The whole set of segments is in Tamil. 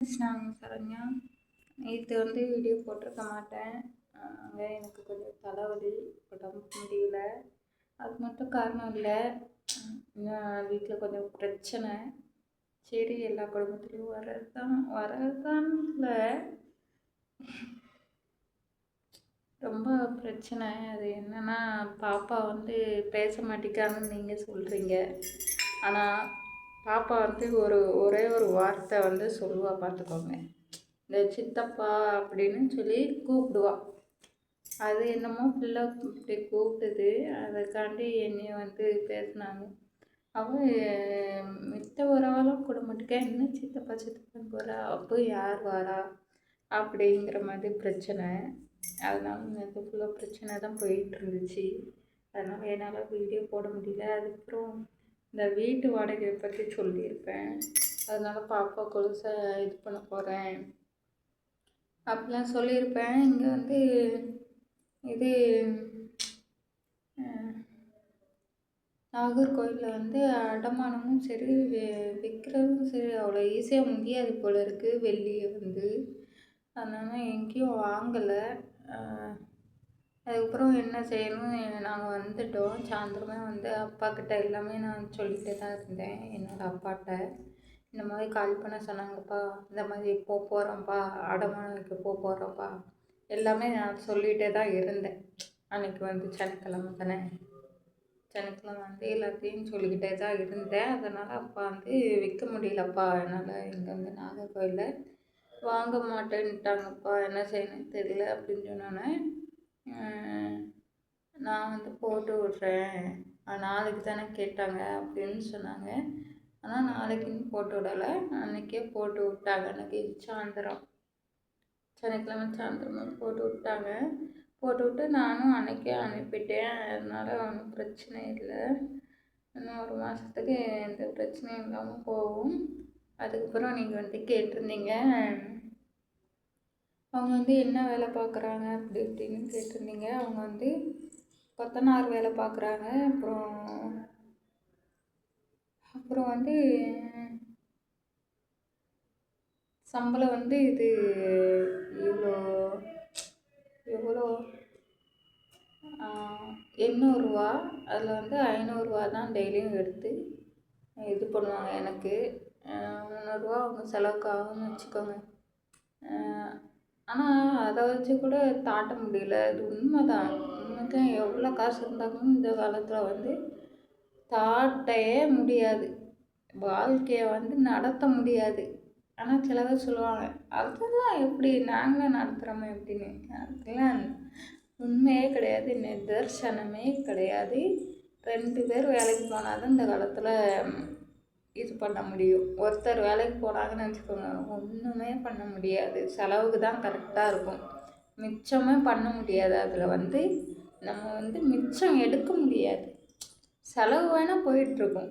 நாங்கள் சரண்யா. நேற்று வீடியோ போட்டிருக்க மாட்டேன். அங்கே எனக்கு கொஞ்சம் தலைவலி, உடம்பு முடியல. அது மட்டும் காரணம் இல்லை, வீட்டில் கொஞ்சம் பிரச்சனை. சரி, எல்லா குடும்பத்துலேயும் வரதான் இல்லை, ரொம்ப பிரச்சனை. அது என்னென்னா, பாப்பா பேச மாட்டேங்கான்னு நீங்கள் சொல்கிறீங்க. ஆனால் பாப்பா ஒரே ஒரு வார்த்தை சொல்லுவா, பார்த்துக்கோங்க. இந்த சித்தப்பா அப்படின்னு சொல்லி கூப்பிடுவா. அது என்னமோ பிள்ளை இப்படி கூப்பிடுது, அதுக்காண்டி என்னைய பேசினாங்க. அவள் மித்த ஒரு ஆளும் கூட மாட்டேக்கா, என்ன சித்தப்பா சித்தப்பான்னு போகிறா, அப்போ யார் வாரா அப்படிங்கிற மாதிரி பிரச்சனை. அதனால இது ஃபுல்லாக பிரச்சனை தான் போயிட்டு இருந்துச்சு. அதனால் என்னால் வீடியோ போட முடியல. அதுக்கப்புறம் இந்த வீட்டு வாடகையை பற்றி சொல்லியிருப்பேன். அதனால் பாப்பா கொலுசை இது பண்ண போகிறேன் அப்படிலாம் சொல்லியிருப்பேன். இங்கே இது நாகர்கோவிலில் அடமானமும் சரி, விற்கிறதும் சரி அவ்வளோ ஈஸியாக முடியாது போல இருக்குது வெள்ளியை. அதனால் எங்கேயும் வாங்கலை. அதுக்கப்புறம் என்ன செய்யணும், நாங்கள் வந்துட்டோம். சாயந்தரமே அப்பாக்கிட்ட எல்லாமே நான் சொல்லிகிட்டே தான் இருந்தேன். என்னோடய அப்பாட்ட இந்த மாதிரி கால் பண்ண சொன்னாங்கப்பா, இந்த மாதிரி போகிறோம்ப்பா, அடமானம் வைக்க போகிறோம்ப்பா, எல்லாமே நான் சொல்லிகிட்டே தான் இருந்தேன். அன்றைக்கி சனிக்கிழமை தானே, சனிக்கிழமை எல்லாத்தையும் சொல்லிக்கிட்டே தான் இருந்தேன். அதனால் அப்பா விற்க முடியலப்பா, என்னால் இங்கே நாகர்கோவிலில் வாங்க மாட்டேன்ட்டாங்கப்பா, என்ன செய்யணும்னு தெரியல அப்படின்னு சொன்னோன்னே, நான் போட்டு விட்றேன், நாளைக்கு தானே கேட்டாங்க அப்படின்னு சொன்னாங்க. ஆனால் நாளைக்குன்னு போட்டு விடலை, அன்றைக்கே போட்டு விட்டாங்க. அன்றைக்கி சாயந்தரம், சனிக்கிழமை சாயந்தரமாக போட்டு விட்டாங்க. போட்டு விட்டு நானும் அன்றைக்கே அனுப்பிட்டேன். அதனால் ஒன்றும் பிரச்சனை இல்லை. இன்னும் ஒரு மாதத்துக்கு எந்த பிரச்சனையும் இல்லாமல் போகும். அதுக்கப்புறம் நீங்கள் கேட்டிருந்தீங்க, அவங்க என்ன வேலை பார்க்குறாங்க அப்படி இப்படின்னு கேட்டிருந்தீங்க. அவங்க கொத்தனார் வேலை பார்க்குறாங்க. அப்புறம் சம்பளம் இது எவ்வளோ 800 அதில் 500 தான் டெய்லியும் எடுத்து இது பண்ணுவாங்க. எனக்கு 300 அவங்க செலவுக்கு ஆகும்னு வச்சுக்கோங்க. ஆனால் அதை வச்சு கூட தாட்ட முடியல. அது உண்மைதான். எவ்வளோ காசு இருந்தாலும் இந்த காலத்தில் தாட்டவே முடியாது, வாழ்க்கையை நடத்த முடியாது. ஆனால் சில பேர் சொல்லுவாங்க, அதெல்லாம் எப்படி நாங்களே நடத்துகிறோமே எப்படின்னு. அதெல்லாம் உண்மையே கிடையாது, நிதர்சனமே கிடையாது. 2 பேர் வேலைக்கு போனால் தான் இந்த காலத்தில் இது பண்ண முடியும். ஒருத்தர் வேலைக்கு போனாங்கன்னு வச்சுக்கோங்க, ஒன்றுமே பண்ண முடியாது. செலவுக்கு தான் கரெக்டாக இருக்கும், மிச்சமே பண்ண முடியாது. அதில் நம்ம மிச்சம் எடுக்க முடியாது. செலவு வேணால் போயிட்டுருக்கும்,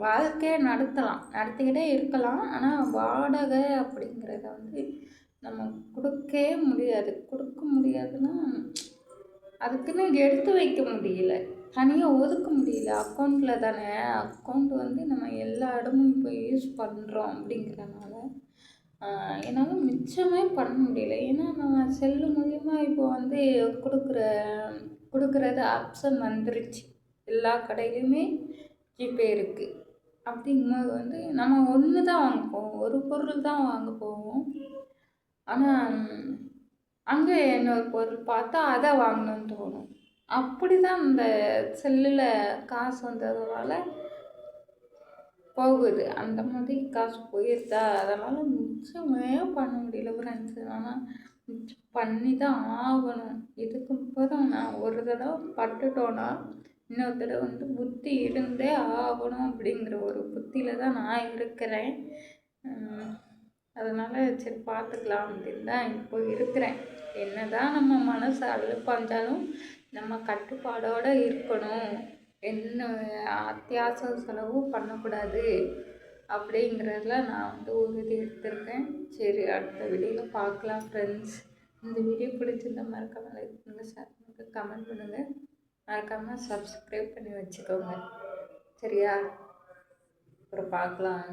வாழ்க்கையை நடத்திக்கிட்டே இருக்கலாம். ஆனால் வாடகை அப்படிங்கிறத நம்ம கொடுக்கவே முடியாது. கொடுக்க முடியாதுன்னா அதுக்குன்னு எடுத்து வைக்க முடியல, தனியாக ஒதுக்க முடியல. அக்கௌண்ட்டில் தானே, அக்கௌண்ட் நம்ம எல்லா இடமும் இப்போ யூஸ் பண்ணுறோம். அப்படிங்கிறனால என்னால் மிச்சமே பண்ண முடியல. ஏன்னா நம்ம செல்லு மூலிமா இப்போ கொடுக்குறது ஆப்ஷன் வந்துருச்சு. எல்லா கடையிலையுமே ஜிபே இருக்குது. அப்படிங்கும்போது நம்ம ஒன்று தான் வாங்க போவோம், ஒரு பொருள் தான் வாங்க போவோம். ஆனால் அங்கே இன்னொரு பொருள் பார்த்தா அதை வாங்கணும்னு தோணும். அப்படி தான் இந்த செல்லில் காசு வந்ததுனால போகுது. அந்த மாதிரி காசு போயிருதா, அதனால் மிச்சமே பண்ண முடியல ஃப்ரெண்ட்ஸு. ஆனால் மிச்சம் பண்ணி தான் ஆகணும். இதுக்கப்புறம் நான் ஒரு தடவை பட்டுட்டோன்னா இன்னொரு தடவை புத்தி இருந்தே ஆகணும் அப்படிங்கிற ஒரு புத்தியில் தான் நான் இருக்கிறேன். அதனால் சரி பார்த்துக்கலாம் அப்படின்னு தான் இப்போ இருக்கிறேன். என்ன தான் நம்ம மனசு அழுப்பாஞ்சாலும் நம்ம கட்டுப்பாடோடு இருக்கணும், என்ன அத்தியாவசிய செலவும் பண்ணக்கூடாது அப்படிங்கிறதுல நான் உறுதி எடுத்திருக்கேன். சரி, அடுத்த வீடியோவில் பார்க்கலாம் ஃப்ரெண்ட்ஸ். இந்த வீடியோ பிடிச்சிருந்தா மறக்காமல் லைக் பண்ணுங்கள், ஷேர் பண்ணுங்கள், கமெண்ட் பண்ணுங்கள். மறக்காமல் சப்ஸ்கிரைப் பண்ணி வச்சுக்கோங்க. சரியா? அப்புறம் பார்க்கலாம்.